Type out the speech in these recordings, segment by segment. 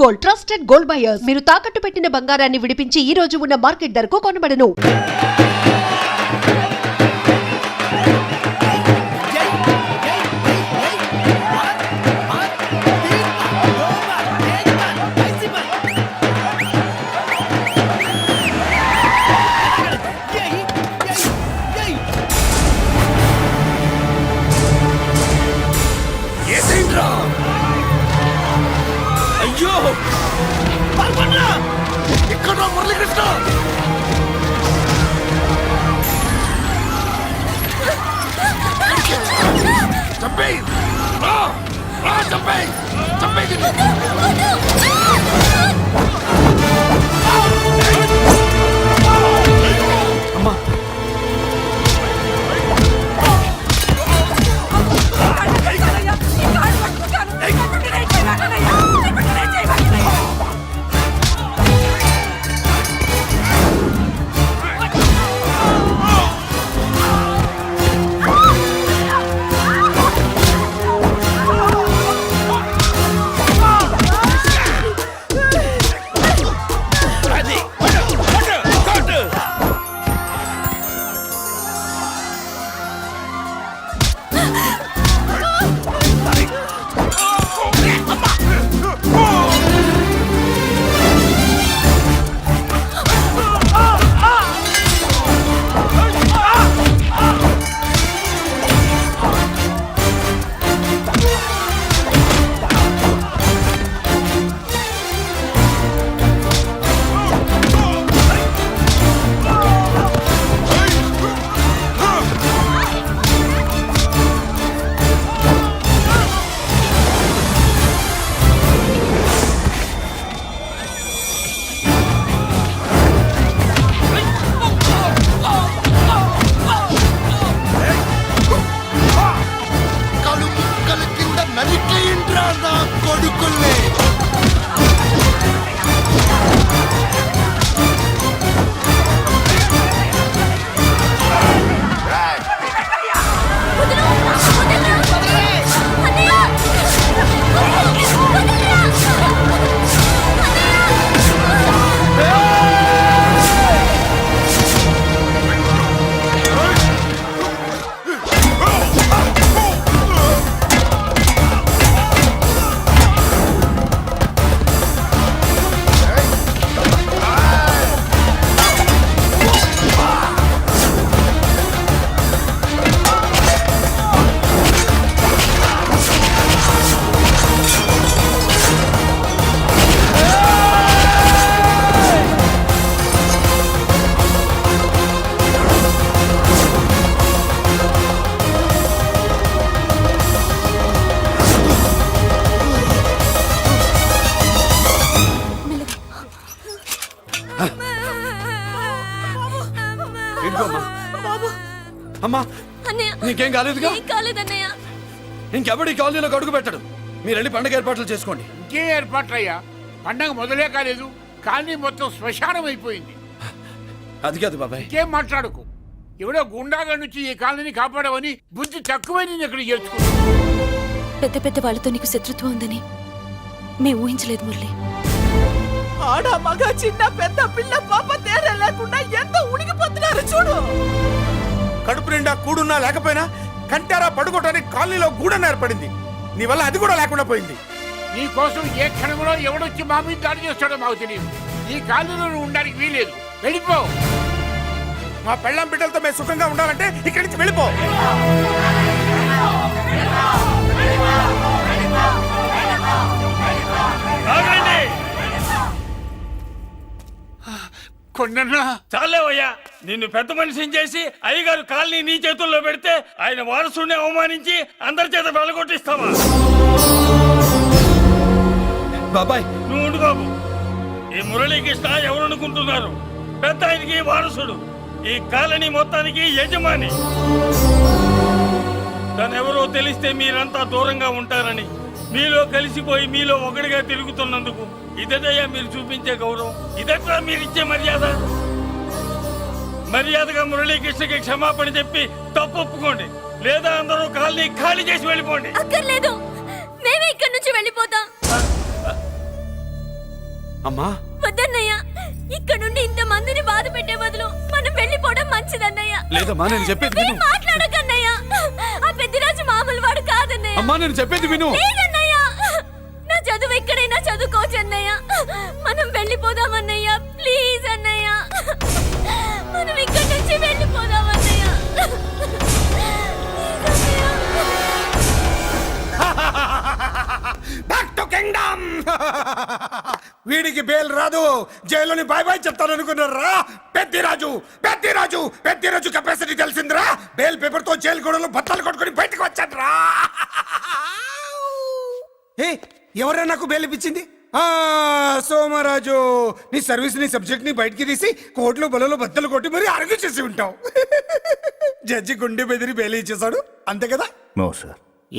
Gold, trusted gold buyers. మీరు తాకట్టు పెట్టిన బంగారాన్ని విడిపించి ఈ రోజు ఉన్న మార్కెట్ ధరకు కొనబడను. అయ్యో ఇక్కడ మురళీకృష్ణ చంపేయ్ చంపేయ్ చంపేయ్ అమ్మా కొడుకుల్ని అమ్మా నీకేం కాలేదుగా? ఇంకెవడి కాలనీలో అడుగు పెట్టడు. మీరు వెళ్ళి పండగ ఏర్పాట్లు చేసుకోండి. ఇంకే ఏర్పాట్లు అయ్యా, పండగ మొదలే కాలేదు, కాలనీ మొత్తం శ్మశానం అయిపోయింది. అది కాదు బాబాయ్. ఇంకేం మాట్లాడుకు. ఎవడో గుండాగా నుంచి ఈ కాలనీని కాపాడవని బుద్ధి తక్కువై నేను ఇక్కడ చేర్చుకున్నా. పెద్ద పెద్ద వాళ్ళతో నీకు శత్రుత్వం ఉందని మేము ఊహించలేదు మురళి. ఆడ మగ చిన్న పెద్ద పిల్ల పాప తేడా లేకుండా ఎంత ఉనికిపోతున్నారు చూడు. కడుపు నిండా కూడున్నా లేకపోయినా కంటారా పడుకోవటానికి కాలనీలో గూడన్న ఏర్పడింది. నీ వల్ల అది కూడా లేకుండా పోయింది. నీ కోసం ఏ క్షణంలో ఎవడొచ్చి మా మీద దాడి చేస్తాడో మాకు తెలియదు. ఈ కాలనీలో నువ్వు ఉండడానికి వీలేదు. వెళ్ళిపో. మా పెళ్ళాం బిడ్డలతో మేము సుఖంగా ఉండాలంటే ఇక్కడి నుంచి వెళ్ళిపో. కొండన్నా చాలేవయ్యా, నిన్ను పెద్ద మనిషిని చేసి అయ్యగారు కాలనీ నీ చేతుల్లో పెడితే ఆయన వారసుని అవమానించి అందరి చేత వెళ్ళగొట్టిస్తావా? బాబాయ్ నువ్వు ఉండు బాబు. ఈ మురళీకృష్ణ ఎవరనుకుంటున్నారు? పెద్ద ఆయనకి వారసుడు, ఈ కాలనీ మొత్తానికి యజమాని. తనెవరో తెలిస్తే మీరంతా దూరంగా ఉంటారని మీలో కలిసిపోయి మీలో ఒకటిగా తిరుగుతున్నందుకు ఇదయ్యా మీరు చూపించే గౌరవం. ఇదట్లా మీరిచ్చే మర్యాద. మర్యాదగా మురళీకృష్ణకి క్షమాపణ చెప్పి తప్పు ఒప్పుకోండి, లేదా అందరూ కాలనీ ఖాళీ చేసి వెళ్ళిపోండి. అక్కర్లేదు, మేమే ఇక్కడి నుంచి వెళ్ళిపోతాం. అమ్మా వద్దన్నయ్య, ఇక్కడ నుండి ఇంత మందిని బాధ పెట్టే బదులు మనం వెళ్ళిపోవడం మంచిదన్నయ్య. లేదమ్మా నేను చెప్పేది ఏం మాట్లాడకన్నయ్య, ఆ పెద్దిరాజు మామూలు వాడు కాదన్నయ్య. అమ్మా నేను చెప్పేది విను. లేదన్నయ్య, నా చదువు ఎక్కడైనా చదువుకోవచ్చు అన్నయ్య. మనం వెళ్ళిపోదామన్నయ్య, ప్లీజ్ అన్నయ్య. మనం ఇక్కడి నుంచి వెళ్ళిపోదామన్నయ్య. Back to kingdom. వీడికి బెయిల్ రాదు, జైల్లోని బాయ్ బాయ్ చెప్తాను అనుకున్నారా? పెద్దిరాజు కెపాసిటీ తెలిసిందిరా. బెయిల్ పేపర్ తో జైలు గోడలు బత్తలు కొట్టుకుని బయటకు వచ్చాడ్రా. ఏ ఎవరైనా నాకు బెయిల్ ఇప్పించింది? సోమరాజు, నీ సర్వీస్ నీ సబ్జెక్ట్ ని బయటికి తీసి కోర్టులో బలలో బద్దలు కొట్టి మరి అరుగు చేసి ఉంటావు. జడ్జి గుండె బెదిరి బెయిల్ ఇచ్చేసాడు, అంతే కదా? No sir.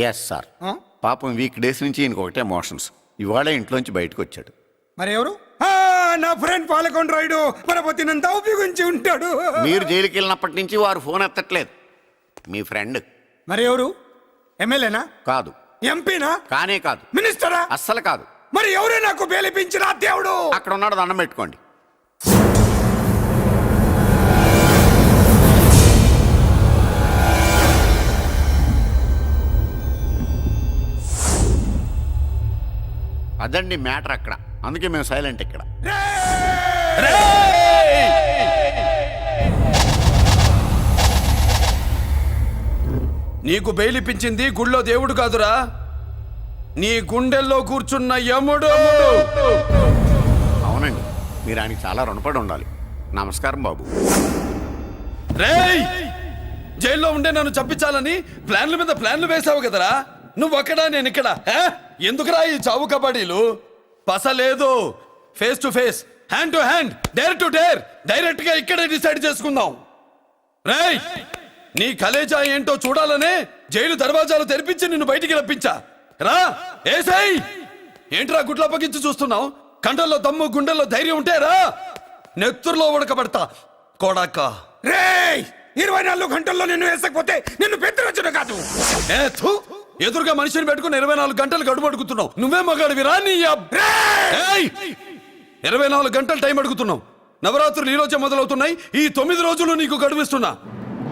Yes sir. పాపం వీక్ డేస్ నుంచి ఈయనకు ఒకటే మోషన్స్. ఇవాళ ఇంట్లోంచి బయటకు వచ్చాడు. మరి ఎవరు? నా ఫ్రెండ్ పాలకొండ రాయుడు మరపతినంతా ఉపయోగించి ఉంటాడు. మీరు జైలుకి వెళ్ళినప్పటి నుంచి వారు ఫోన్ ఎత్తట్లేదు. మీ ఫ్రెండ్. మరి ఎవరు? ఎమ్మెల్యేనా? కాదు. ఎంపీనా? కానే కాదు. మినిస్టరా? అస్సలు కాదు. మరి ఎవరే నాకు బేలిపించిన దేవుడు? అక్కడ ఉన్నాడు, దండం పెట్టుకోండి. అదండి మ్యాటర్ అక్కడ. అందుకే మేము సైలెంట్ ఇక్కడ. నీకు బెయిలిపించింది గుళ్ళో దేవుడు కాదురా, నీ గుండెల్లో కూర్చున్న యముడు. అవునండి, మీరు ఆయనకి చాలా రుణపడి ఉండాలి. నమస్కారం బాబు. రేయ్, జైల్లో ఉండే నన్ను చంపించాలని ప్లాన్ల మీద ప్లాన్లు వేసావు కదరా. నువ్వు అక్కడా నేను ఇక్కడ. ఎందుకురా ఈ చావు కబడ్డీలు? పస లేదు. Face to face, hand to hand, dare to dare, direct గా ఇక్కడే డిసైడ్ చేసుకుందాం. రేయ్, నీ కలేజా ఏంటో చూడాలనే జైలు దర్వాజాలు తెరిపించి నిన్ను బయటికి రప్పించా. రా ఏసై. ఏంట్రా గుడ్లప్పగించి చూస్తున్నావు? కండల్లో దమ్ము, గుండెల్లో ధైర్యం ఉంటే రా, నెత్తురులో ఉడకబడతా కొడాక. రేయ్, 24 గంటల్లో నిన్ను వేసకపోతే నిన్ను పెద్దరొచ్చుడు కాదు. ఎదురుగా మనిషిని పెట్టుకుని 24 గంటలు గడువు అడుగుతున్నావు. నువ్వే మగాడివిరా నీ 24 గంటలు టైం అడుగుతున్నావు. నవరాత్రులు ఈ రోజే మొదలవుతున్నాయి. ఈ 9 రోజులు నీకు గడువిస్తున్నా.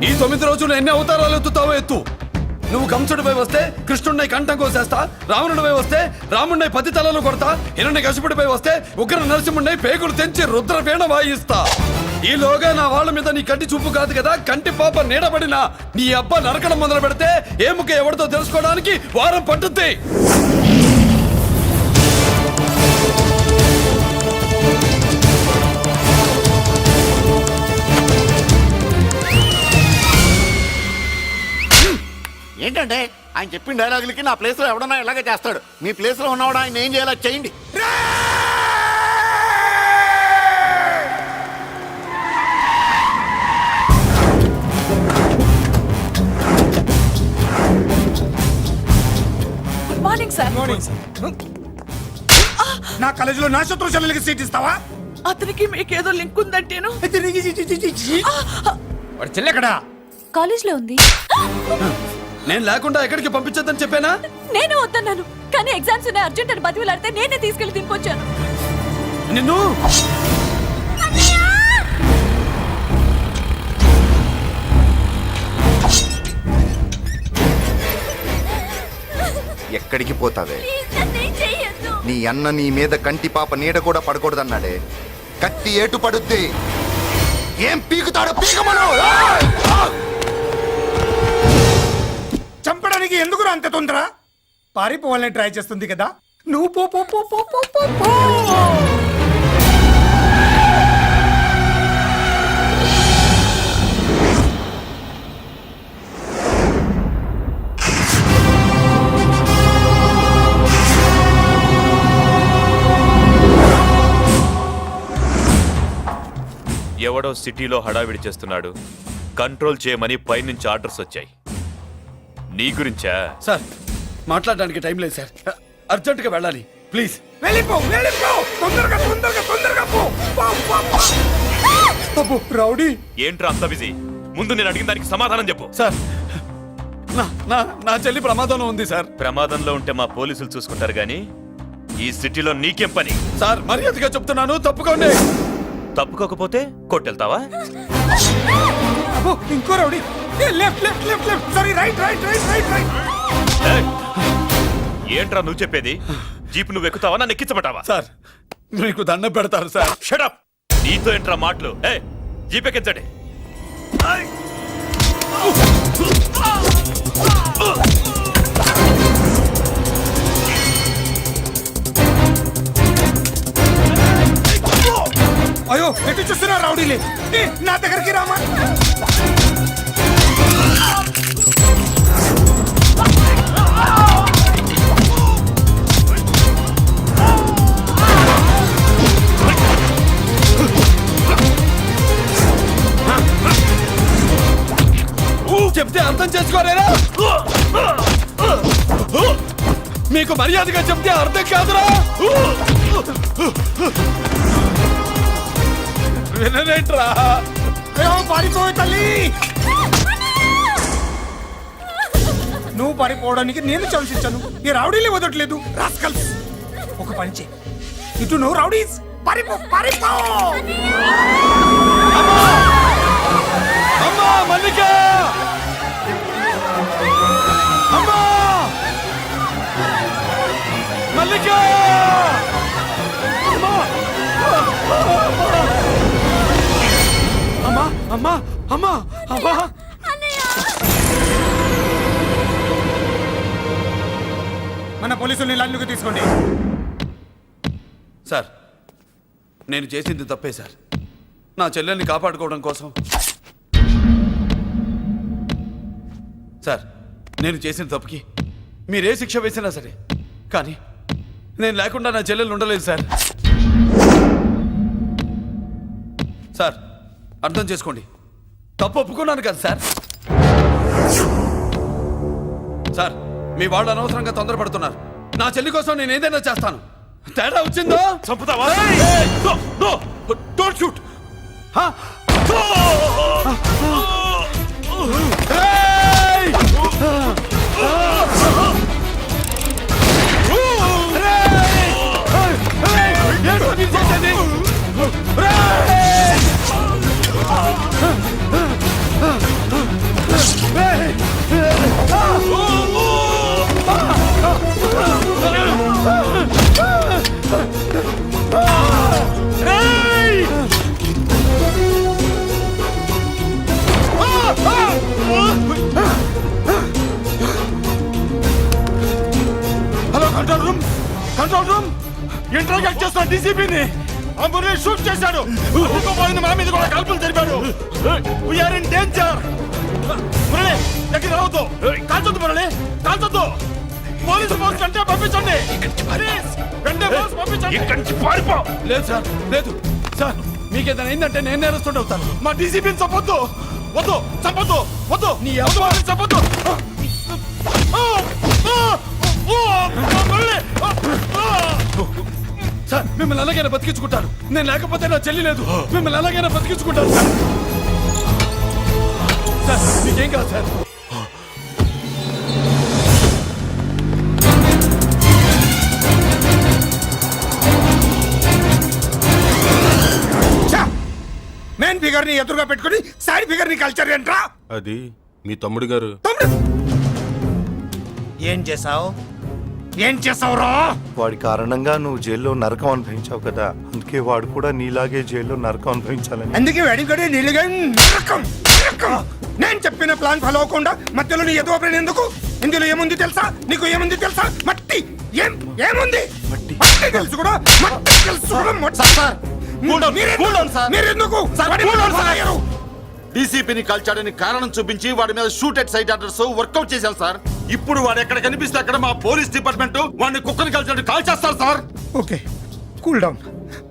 ఈ 9 రోజులు ఎన్ని అవతారాలు ఎత్తుతావో ఎత్తు. నువ్వు కంసుడిపై వస్తే కృష్ణుడిని కంఠం కోసేస్తా, రావణుడిపై వస్తే రాముడిని 10 తలలు కొడతా, హిరణ్యకశిపుడిపై వస్తే ఉగ్ర నరసింహుడిని పేగులు తెంచి రుద్రవీణ వాయిస్తా. ఈలోగా నా వాళ్ళ మీద నీ కంటి చూపు కాదు కదా, కంటి పాప నీడబడినా నీ అబ్బ నరకడం మొదలు పెడితే ఏ ముఖ ఎవరితో తెలుసుకోవడానికి వారం పట్టుద్ది. ఏంటంటే ఆయన చెప్పిన డైలాగులకి నా ప్లేస్లో ఎవడన్నా ఇలాగే చేస్తాడు. మీ ప్లేస్లో ఉన్నవాడు ఆయన ఏం చేయాలో చేయండి. Good morning sir. నా కాలేజీలో నా శత్రు చెల్లెలకి సీట్ ఇస్తావా? అతనికి మీకేదో లింక్ ఉందంటేను. వాడి చెల్లెక్కడా? కాలేజ్ లో ఉంది. నేను లేకుండా ఎక్కడికి పంపించొద్దని చెప్పానా? నేను వద్దన్నాను, కానీ ఎగ్జామ్స్ ఉన్నాయి అర్జెంట్ అని బతిలాడితే నేనే తీసుకెళ్లి దింపొచ్చాను. నిన్ను ఎక్కడికి పోతావే? ప్లీజ్ నన్ను ఏం చెయ్యొద్దు. నీ అన్న నీ మీద కంటి పాప నీడ కూడా పడకూడదన్నాడే. కత్తి ఏటు పడుద్ది. ఏం పీకుతాడో పీకమను. చంపడానికి ఎందుకు అంత తొందర? పారిపోవాలని ట్రై చేస్తుంది కదా. నువ్వు పో పో పో పో పో పో పో. ఎవడో సిటీలో హడావిడి చేస్తున్నాడు, కంట్రోల్ చేయమని పైనుంచి ఆర్డర్స్ వచ్చాయి. నీ గురించా? సార్, మాట్లాడడానికి టైం లేదు సార్, అర్జెంటుగా వెళ్ళాలి ప్లీజ్. వెళ్ళిపో వెళ్ళిపో, తొందరగా తొందరగా తొందరగా పో. అబ్బో రౌడీ, ఏంట్రా అంత బిజీ? ముందు నేను అడిగిన దానికి సమాధానం చెప్పు. సార్, నా చెల్లి ప్రమాదంలో ఉంది సార్. ప్రమాదంలో ఉంటే మా పోలీసులు చూసుకుంటారు గానీ ఈ సిటీలో నీకేం పని? సార్ మర్యాదగా చెప్తున్నాను, తప్పుకోండి. తప్పుకోకపోతే కొట్టెళ్తావా? అబ్బో, ఇంకో rowdy. Left left left left sorry right right right right right. ఏయ్! ఏంట్రా నువ్వు చెప్పేది? జీప్ నువ్వు ఎక్కుతావా, నన్ను ఎక్కించబట్టావా? సార్ మీకు దండం పెడతారు సార్. షడప్! నీతో ఏంట్రా మాటలు? ఏ జీప్ ఎక్కించండి. అయ్యో, ఎటు చూస్తున్నా రౌడీలే. నా దగ్గరికి రామా. చెప్తే అర్థం చేసుకోలేరా? మీకు మర్యాదగా చెప్తే అర్థం కాదురా? వినరేంట్రా? అయ్యో, పారిపోయి తల్లి. నువ్వు పారిపోవడానికి నేను ఛాన్స్ ఇచ్చాను. ఈ రౌడీలే వదట్లేదు. రాస్కల్స్. ఒక పని చేయి, ఇటు నువ్వు రౌడీస్ పారిపో పారిపో. అమ్మా మల్లిక! అమ్మా మల్లిక! అమ్మా అమ్మా అమ్మా అమ్మా! మన పోలీసుల్ని లైన్లోకి తీసుకోండి. సార్ నేను చేసింది తప్పే సార్. నా చెల్లెల్ని కాపాడుకోవడం కోసం. సార్ నేను చేసిన తప్పుకి మీరే శిక్ష వేసినా సరే, కానీ నేను లేకుండా నా చెల్లెలు ఉండలేదు సార్. సార్ అర్థం చేసుకోండి, తప్పు ఒప్పుకున్నాను కదా సార్. సార్ మీ వాళ్ళు అనవసరంగా తొందరపడుతున్నారు. నా చెల్లి కోసం నేను ఏదైనా చేస్తాను. తేడా వచ్చిందో చంపుతావా? Don't shoot. Hello control room, control room. Interrogate చేస్తున్న డీసీపీని అంబులెన్స్ షూట్ చేశాడు. పోయింది, మా మీద కూడా కాల్పులు జరిపాడు. We're in danger. మురళి దగ్గర రావద్దు. కాల్చొద్దు మురళి, కాల్చొద్దు. పోలీసు ఫోర్స్ అంటే పంపించండి. ప్లీజ్, వెంటనే ఫోర్స్ పంపించండి. ఇక్కడి నుంచి పారిపో. లేదు సార్, లేదు సార్. మీకేదైనా అయిందంటే నేను నేరస్తుండే అవుతాను. మా డీసీపీని చంపొద్దు. వద్దు, చంపొద్దు, వద్దు. నీ ఎవరు చంపొద్దు. సార్ మిమ్మల్ని అలాగైనా బతికించుకుంటాను. నేను లేకపోతే నా చెల్లి లేదు. మిమ్మల్ని అలాగైనా బతికించుకుంటాను సార్. సార్ మీకేం కాదు సార్. మెయిన్ ఫిగర్ ని ఎదురుగా పెట్టుకుని సైడ్ ఫిగర్ ని కల్చర్ ఏంట్రా? అది మీ తమ్ముడు గారు. ఏం చేసావు? ఏం చేసావురా? వాడి కారణంగా నువ్వు జైల్లో నరకం అనుభవించావు కదా, అందుకే వాడు కూడా నీలాగే జైల్లో నరకం అనుభవించాలని. అందుకే వెడిగడి నీళ్ళుగా నరకం నరకం. నేను చెప్పిన ప్లాన్ ఫాలో అవ్వకుండా మధ్యలో నీ ఎదుగు ప్లాన్ ఎందుకు? ఇందులో ఏముంది తెలుసా? నీకు ఏముంది తెలుసా? మట్టి. ఏముంది? మట్టి తెలుసు కూడా, మట్టి తెలుసు కూడా. మీరెందుకు డీసీపీని కాల్చాడని కారణం చూపించి వాడి మీద shoot at sight orders work out చేశారు సార్. ఇప్పుడు వాడు ఎక్కడ కనిపిస్తే అక్కడ మా పోలీస్ డిపార్ట్మెంట్ వాడిని కుక్కని కాల్చాడు కాల్ చేస్తారు సార్. Okay, cool down.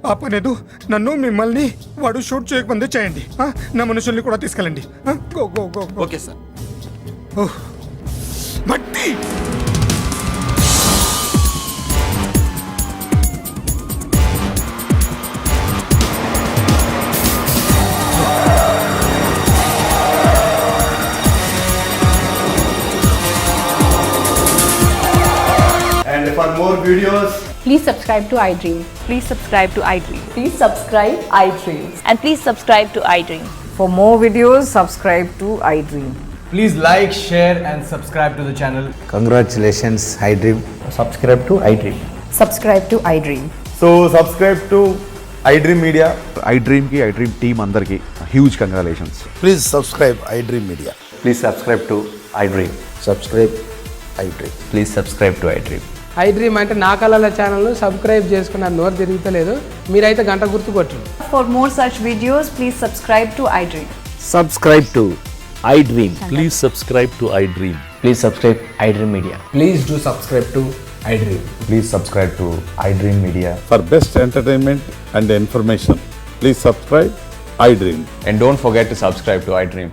ఆ పనేదు నన్ను మిమ్మల్ని వాడు షూట్ చేయకముందే చేయండి. నా మనుషుల్ని కూడా తీసుకెళ్ళండి. Go go go. Okay sir. మట్టి. And for more videos, Please subscribe to iDream. Please subscribe to iDream. Please subscribe iDream. And please subscribe to iDream. For more videos, subscribe to iDream. Please like, share and subscribe to the channel. Congratulations I dream. Subscribe to iDream. Subscribe to iDream. So subscribe to iDream Media. iDream కి iDream team అందరికి huge congratulations. Please subscribe I dream media. Please subscribe to iDream. Subscribe I dream. Please subscribe to iDream. iDream అంటే నా కళల channel subscribe చేసుకున్న నోరు తిరుగుతలేదు. మీరైతే గంట గుర్తు కొట్టండి. For more such videos, please subscribe to iDream. Subscribe to iDream. Please subscribe to iDream. Please subscribe iDream Media. Please do subscribe to iDream. Please subscribe to iDream media. For best entertainment and information, please subscribe iDream. And don't forget to subscribe to iDream.